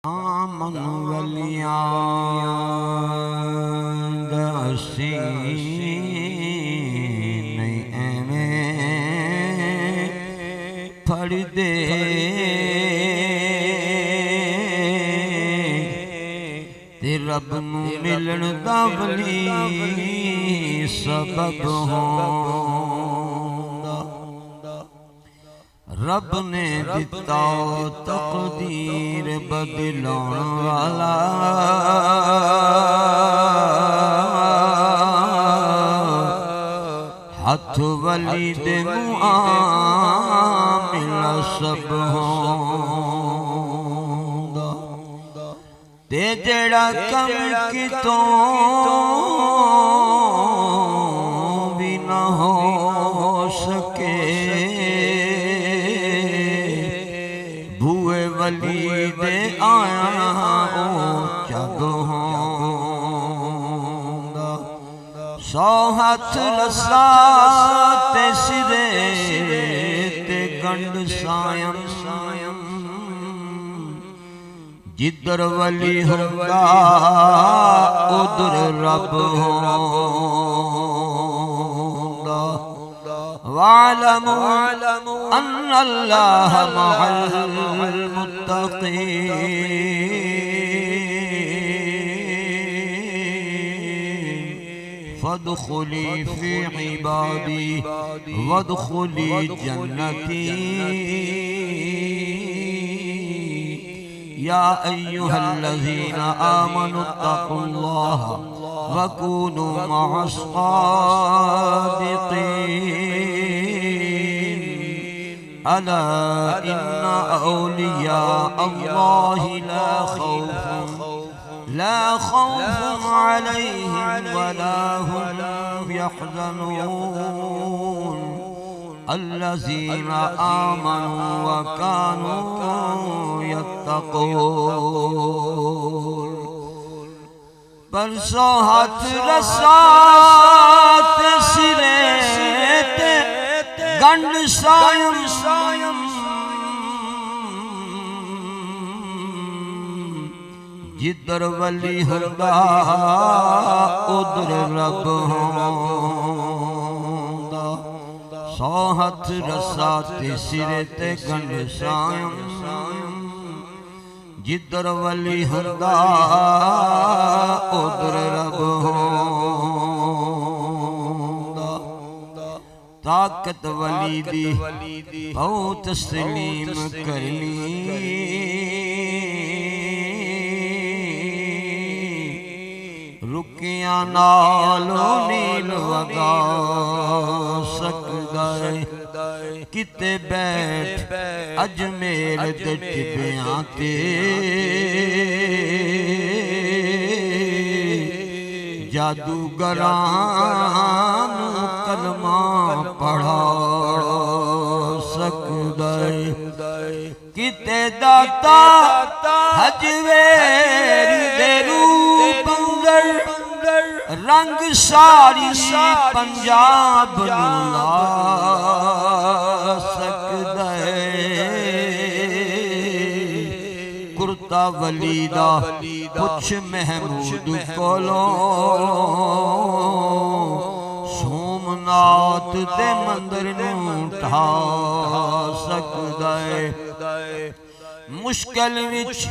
آمن ولیان دسی نہیں ایویں پھڑ دے تے رب نو ملن دا ولی سبب ہوندا رب نے دتا تقدیر بدلان والا ہاتھ ولی دے معاملہ سب ہوندا تے جڑا کم کتوں بھی نہ ہو سکے ولی دے آیا او جگ ہوندا سو ہاتھ رسا تے سرے تے گنڈ سائم جدر ولی ہوندا ادھر رب ہوندا وَاعْلَمُوا أَنَّ اللَّهَ مَعَ الْمُتَّقِينَ فَادْخُلِي فِي عِبَادِي وَادْخُلِي جَنَّتِي يَا أَيُّهَا الَّذِينَ آمَنُوا اتَّقُوا اللَّهَ وَكُونُوا مَعَ الصَّادِقِينَ ألا إن أولياء الله لا خوف عليهم ولا هم يحزنون الذين آمنوا وكانوا يتقون پرسوں ہاتھ رسات سرے تے گنڈ سائم جدر ولی ہوندا ادھر رب ہوندا سو ہاتھ رسات سرے تے گنڈ سائم جدر ولی ہوندا ادھر رب ہوندا طاقت ولی دی او تسلیم کرنی رکیاں نالوں نیل وگا سکدا ہے کتے بیٹھ اجمیر دے ٹبیاں تے جادوگران کلمہ پڑھا سکدا ہے کتے داتا حجویر دے روپ اندر رنگ ساری پنجاب لا سکدا ہے کرتا ولی دا پچھ محمود کولوں سومنات دے مندر نوں ٹھا سکدا ہے مشکل وچ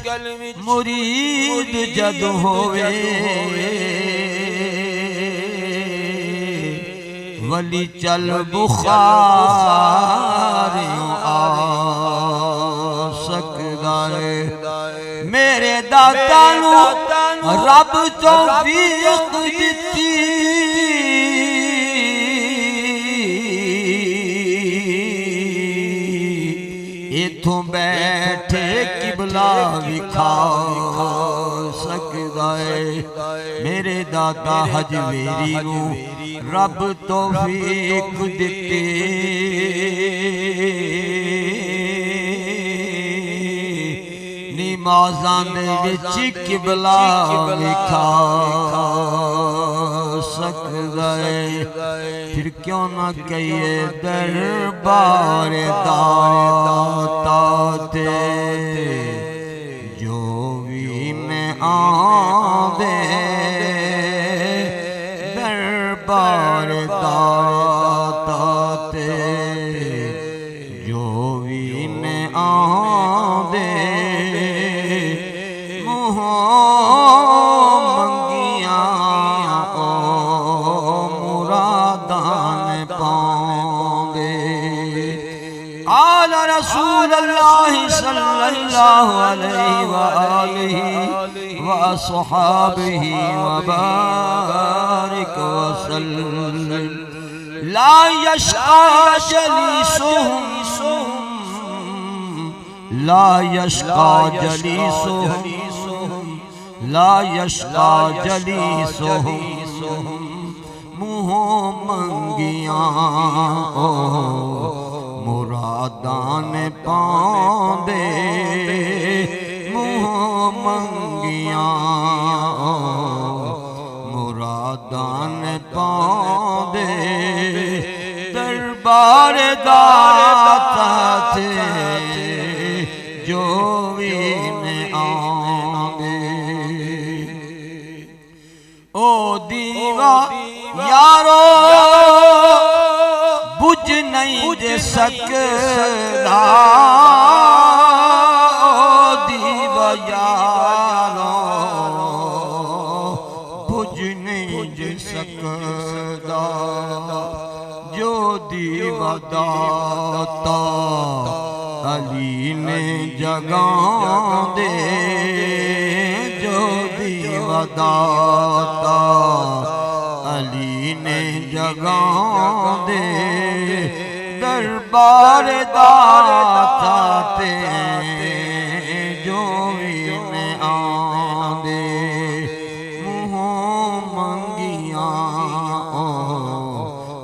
مرید جد ہووے ولی چل بخار آ سکدا ہے میرے داتا نو رب توفیق دتی ایتھوں بیٹھے قبلہ وکھا سکدا ہے میرے داتا حجویری نو رب توفیق دتے نمازاں دے وچ قبلہ وکھا سکدا ہے پھر کیوں نہ کہیے دربار داتا تے جو آندے دربار داتا تے جو بھی نے آندے منگیاں مرادان پاندے قال رسول اللہ صلی اللہ علیہ وآلہ وصحابہ وبارک وسلم لا یشقى جلیسهم لا یشقى جلیسهم لا یشقى جلیسهم منہ منگیاں مرادان پاندے منہ منگیاں مرادان پاندے دربار داتا تے جو بھی نے آندے او دیوا یارو بجھ نہیں دے سکدا دیوا یارو بجھ نہیں دے سکدا جو دیوا داتا علی نے جگاں دے جو دیوا داتا علی نے جگاں دے دربار داتا تے جو بھی نے آندے منہ منگیاں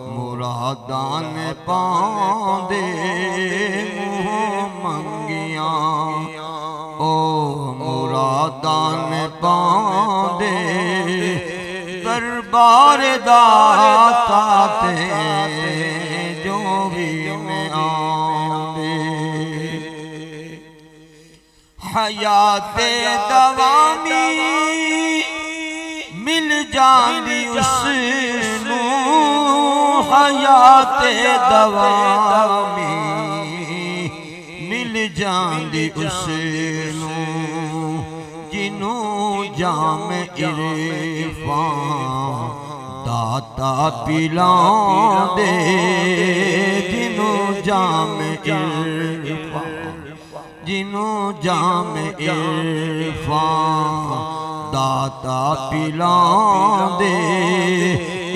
مرادان پاندے منہ منگیاں او مرادان پاندے دربار داتا تے جو بھی نے آندے حیات دوامی مل جاندی اس نوں حیات دوامی مل جاندی اس نوں جنوں جام عرفان داتا پلان دے جنوں جام عرفان جنوں جام عرفان داتا پلان دے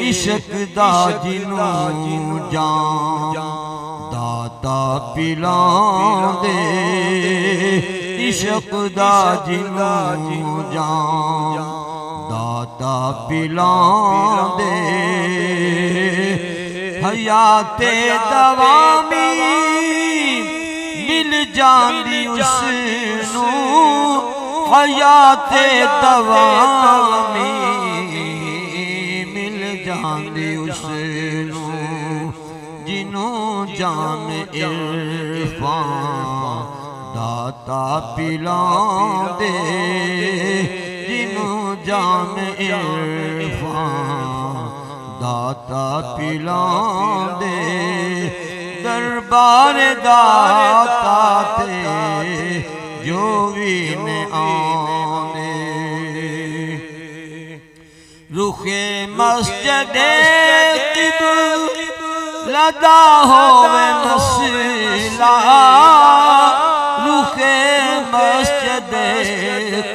عشق دا جنوں جام داتا پلان دے عشق دا جنوں جام داتا پلان دے حیات دوامی مل جاندی اس نوں حیات دوامی مل جاندی اس نوں جنوں جام عرفان داتا پلان دے جنوں جام عرفان داتا پلان دے دربار داتا تے جو بھی نے آنے رخ مسجد قبلہ دا ہووے مسئلہ رخ مسجد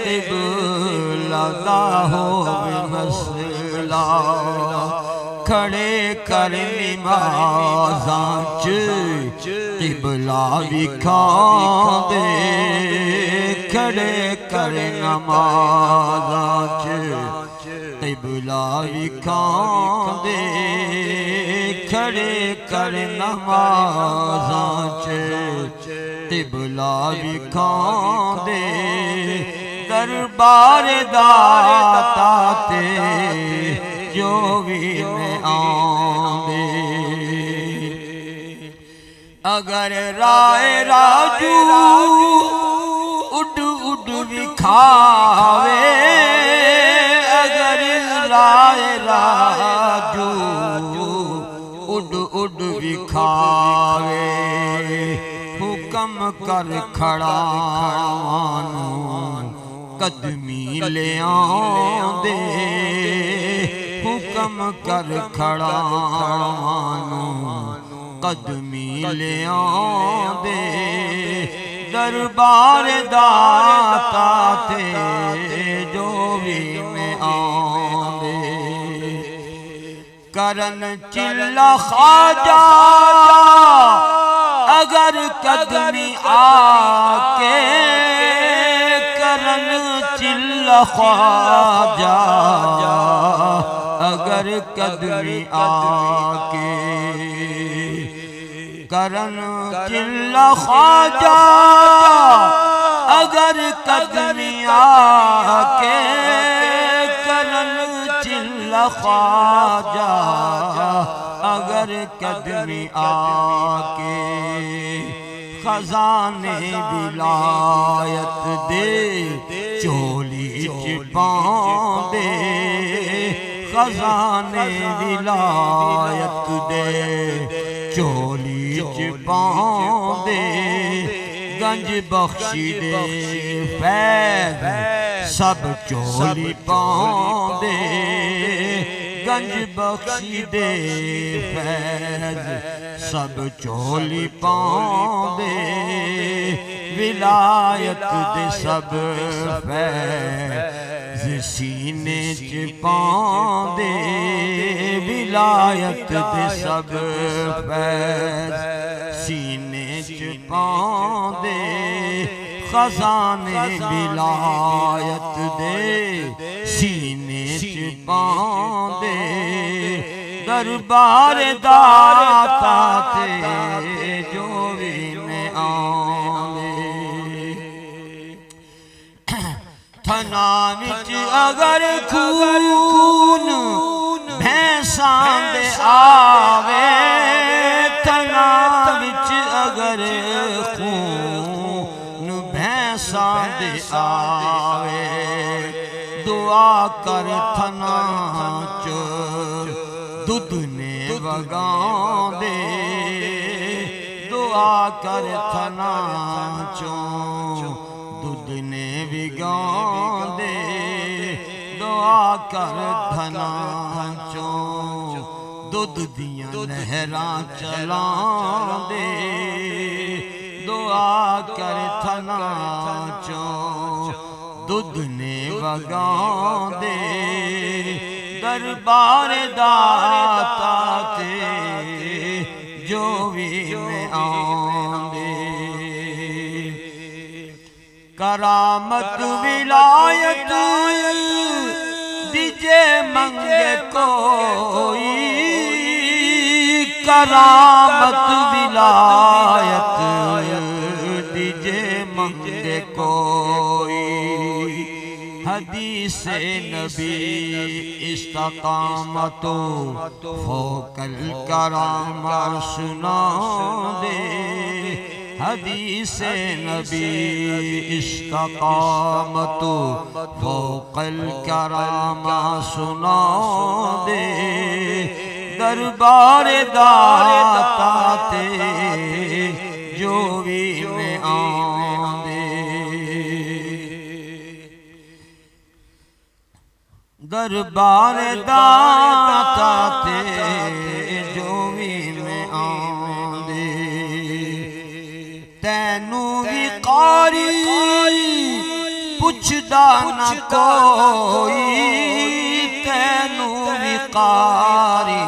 قبلہ دا ہووے مسئلہ کھڑے کر نمازاں چ قبلہ وکھاں دے کھڑے کر نمازاں چ قبلہ وکھاں دے کھڑے کر نمازاں چ قبلہ وکھاں دے دربار داتا تے جو بھی میں آندے اگر رائے راجو اڈ اڈ وکھا کھاوے اگر رائے راجو اڈ اڈ بھی کھاوے حکم کر کھڑا قدمی لے آندے حکم کر کھڑا قدمی لے آندے دربار داتا تے جو بھی میں آندے کرن چلا خواجہ اگر قدمی آکے کرن چلا خواجہ اگر قدمی آکے کرن چلا خواجہ اگر قدمی آکے کرن چلا خواجہ اگر قدمی آکے خزانے ولایت دے چولی چپان دے خزانے ولایت دے چولی چپان دے گنج بخشی دے فیض سب چولی پان دے گنج بخشی دے فیض سب چولی پان دے ولایت دے سب فیض سینے چپان دے ولایت دے سب فیض سینے چپان دے خزانے ولایت دے سینے چپان دے دربار داتا تے جو بھی میں آندے تھنا وچ اگر خون بھینساں دے آوے تھنا وچ اگر خون بھینساں دے آوے دعا کر تھنا چو دودھ نے وگان دے دعا کر تھنا چو دودھ نے وگان دے دعا کر تھنا چو دودھ دیاں لہراں چلان دے دعا کر تھنا چو دودھ نے وگان دے دربار داتا تے جو بھی میں آندے کرامت ولایت دیجے منگے کوئی کرامت ولایت دیجے منگے کوئی حدیث نبی استقامت فوق الکرام سنا دے حدیث نبی استقامت فوق الکرام سنا دے دربار داتا تے جو بھی میں آندے دربار داتا تے جو بھی میں آندے تینوں بھی قاری پوچھدا نہ کوئی تینوں بھی قاری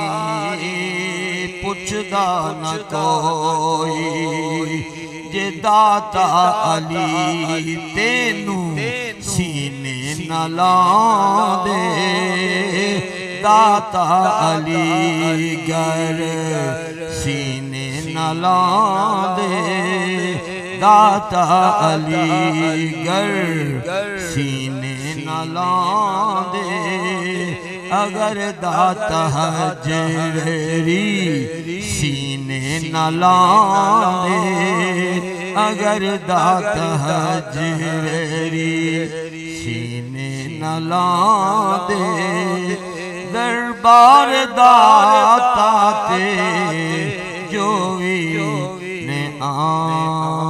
پوچھدا نہ کوئی جے داتا علی تینوں سینے نہ لاندے داتا علی گر سینے نہ لاندے داتا علی گر سینے نہ لاندے اگر داتا حجری سینے نہ لاندے اگر دات حجری سینے نہ لاندے دربار داتا تے جو بھی نے آن